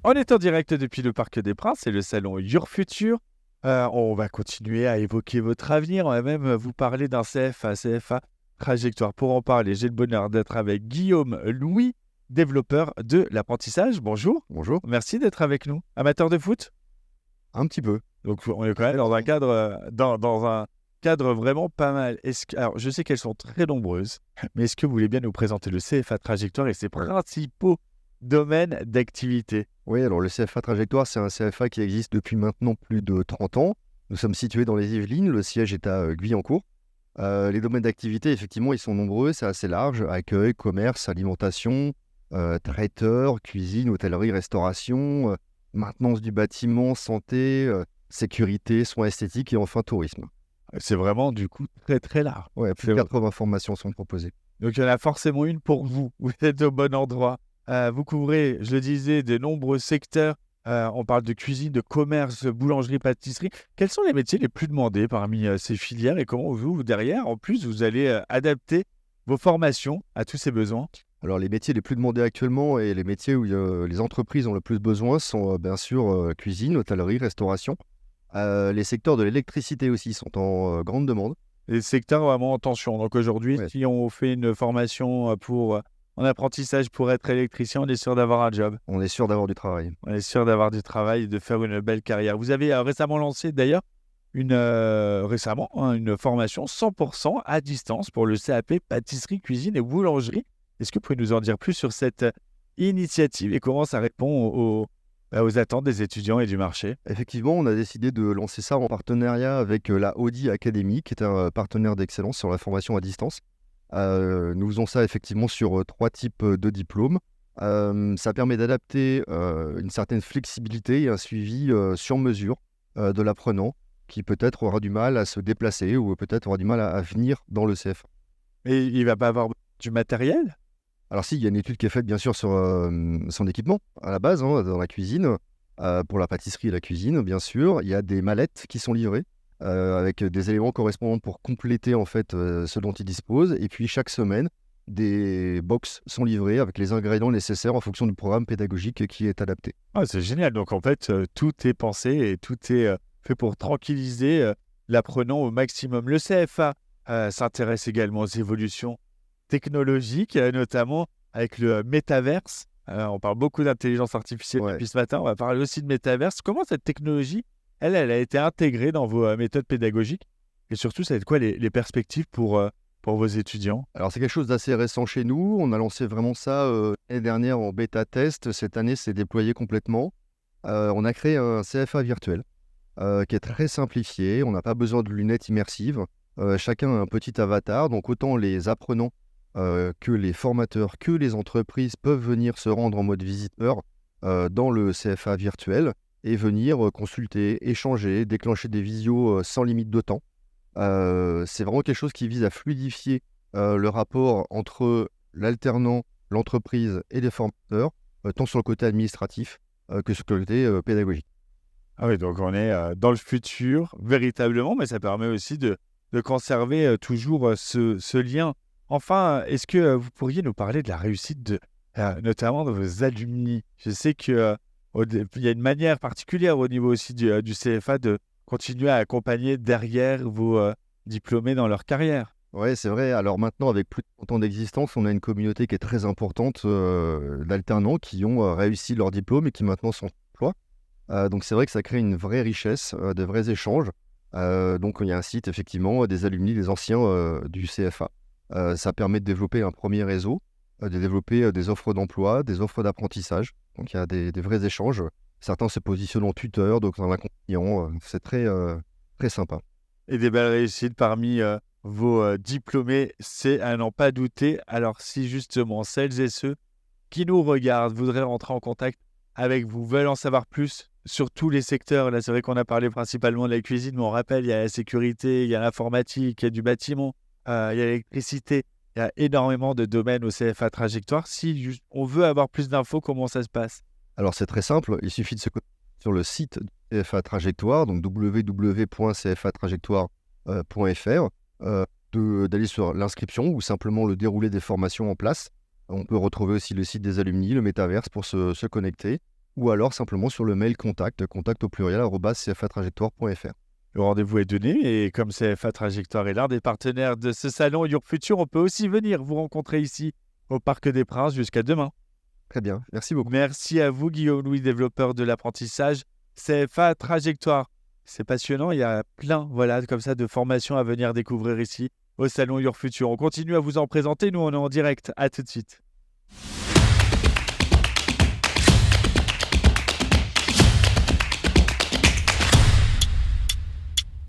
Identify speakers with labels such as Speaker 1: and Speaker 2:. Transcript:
Speaker 1: On est en direct depuis le Parc des Princes et le salon Your Future. On va continuer à évoquer votre avenir. On va même vous parler d'un CFA Trajectoire. Pour en parler, j'ai le bonheur d'être avec Guillaume Louis, développeur de l'apprentissage. Bonjour,
Speaker 2: Bonjour.
Speaker 1: merci d'être avec nous. Amateur de foot?
Speaker 2: Un petit peu.
Speaker 1: Donc on est quand même dans un cadre, dans un cadre vraiment pas mal. Alors je sais qu'elles sont très nombreuses, mais est-ce que vous voulez bien nous présenter le CFA Trajectoire et ses principaux domaines d'activité?
Speaker 2: Oui, alors le CFA Trajectoire, c'est un CFA qui existe depuis maintenant plus de 30 ans. Nous sommes situés dans les Yvelines, le siège est à Guyancourt. Les domaines d'activité, effectivement, ils sont nombreux, c'est assez large. Accueil, commerce, alimentation, traiteur, cuisine, hôtellerie, restauration, maintenance du bâtiment, santé, sécurité, soins esthétiques et enfin tourisme.
Speaker 1: C'est vraiment du coup très très large.
Speaker 2: Ouais, plus de 80 formations sont proposées.
Speaker 1: Donc il y en a forcément une pour vous. Vous êtes au bon endroit. Vous couvrez, je le disais, de nombreux secteurs. On parle de cuisine, de commerce, de boulangerie, pâtisserie. Quels sont les métiers les plus demandés parmi ces filières et comment vous, derrière, en plus, vous allez adapter vos formations à tous ces besoins?
Speaker 2: Alors, les métiers les plus demandés actuellement et les métiers où les entreprises ont le plus besoin sont bien sûr cuisine, hôtellerie, restauration. Les secteurs de l'électricité aussi sont en grande demande.
Speaker 1: Les secteurs vraiment en tension. Donc aujourd'hui,
Speaker 2: Ouais.
Speaker 1: si on fait une formation en apprentissage pour être électricien, on est sûr d'avoir un job.
Speaker 2: On est sûr d'avoir du travail.
Speaker 1: On est sûr d'avoir du travail et de faire une belle carrière. Vous avez récemment lancé d'ailleurs une formation 100% à distance pour le CAP pâtisserie, cuisine et boulangerie. Est-ce que vous pouvez nous en dire plus sur cette initiative et comment ça répond aux attentes des étudiants et du marché?
Speaker 2: Effectivement, on a décidé de lancer ça en partenariat avec la Audi Academy, qui est un partenaire d'excellence sur la formation à distance. Nous faisons ça effectivement sur 3 types de diplômes. Ça permet d'adapter une certaine flexibilité et un suivi sur mesure de l'apprenant qui peut-être aura du mal à se déplacer ou peut-être aura du mal à venir dans le CFA.
Speaker 1: Et il va pas avoir du matériel?
Speaker 2: Alors si, il y a une étude qui est faite bien sûr sur son équipement à la base, hein, dans la cuisine, pour la pâtisserie et la cuisine bien sûr. Il y a des mallettes qui sont livrées avec des éléments correspondants pour compléter en fait ce dont ils disposent. Et puis chaque semaine, des box sont livrées avec les ingrédients nécessaires en fonction du programme pédagogique qui est adapté.
Speaker 1: Ah, c'est génial. Donc en fait, tout est pensé et tout est fait pour tranquilliser l'apprenant au maximum. Le CFA s'intéresse également aux évolutions technologiques, notamment avec le métaverse. On parle beaucoup d'intelligence artificielle
Speaker 2: Ouais.
Speaker 1: depuis ce matin. On va parler aussi de métaverse. Comment cette technologie, elle a été intégrée dans vos méthodes pédagogiques? Et surtout, ça va être quoi les perspectives pour vos étudiants?
Speaker 2: Alors c'est quelque chose d'assez récent chez nous. On a lancé vraiment ça l'année dernière en bêta test. Cette année, c'est déployé complètement. On a créé un CFA virtuel qui est très simplifié. On n'a pas besoin de lunettes immersives. Chacun a un petit avatar. Donc autant les apprenants que les formateurs, que les entreprises peuvent venir se rendre en mode visiteur dans le CFA virtuel et venir consulter, échanger, déclencher des visios sans limite de temps. C'est vraiment quelque chose qui vise à fluidifier le rapport entre l'alternant, l'entreprise et les formateurs, tant sur le côté administratif que sur le côté pédagogique.
Speaker 1: Ah oui, donc on est dans le futur, véritablement, mais ça permet aussi de conserver toujours ce lien. Enfin, est-ce que vous pourriez nous parler de la réussite notamment de vos alumni? Je sais qu'il y a une manière particulière au niveau aussi du CFA de continuer à accompagner derrière vos diplômés dans leur carrière.
Speaker 2: Ouais, c'est vrai. Alors maintenant, avec plus de 30 ans d'existence, on a une communauté qui est très importante d'alternants qui ont réussi leur diplôme et qui maintenant sont en emploi. Donc c'est vrai que ça crée une vraie richesse, de vrais échanges. Donc il y a un site effectivement, des alumni, des anciens du CFA. Ça permet de développer un premier réseau, de développer des offres d'emploi, des offres d'apprentissage. Donc il y a des vrais échanges. Certains se positionnent en tuteur, d'autres en accompagnant. C'est très sympa.
Speaker 1: Et des belles réussites parmi vos diplômés, c'est à n'en pas douter. Alors si justement celles et ceux qui nous regardent voudraient rentrer en contact avec vous, veulent en savoir plus sur tous les secteurs. Là, c'est vrai qu'on a parlé principalement de la cuisine, mais on rappelle, il y a la sécurité, il y a l'informatique, il y a du bâtiment, il y a l'électricité. Il y a énormément de domaines au CFA Trajectoire. Si on veut avoir plus d'infos, comment ça se passe?
Speaker 2: Alors c'est très simple, il suffit de se connecter sur le site de CFA Trajectoire, donc www.cfatrajectoire.fr, d'aller sur l'inscription ou simplement le déroulé des formations en place. On peut retrouver aussi le site des alumni, le métaverse pour se connecter. ou alors simplement sur le mail contact au pluriel @cfatrajectoire.fr.
Speaker 1: Le rendez-vous est donné et comme CFA Trajectoire est l'un des partenaires de ce salon Your Future, on peut aussi venir vous rencontrer ici au Parc des Princes jusqu'à demain.
Speaker 2: Très bien, merci beaucoup.
Speaker 1: Merci à vous, Guillaume Louis, développeur de l'apprentissage CFA Trajectoire. C'est passionnant, il y a plein comme ça, de formations à venir découvrir ici au salon Your Future. On continue à vous en présenter, nous on est en direct, à tout de suite.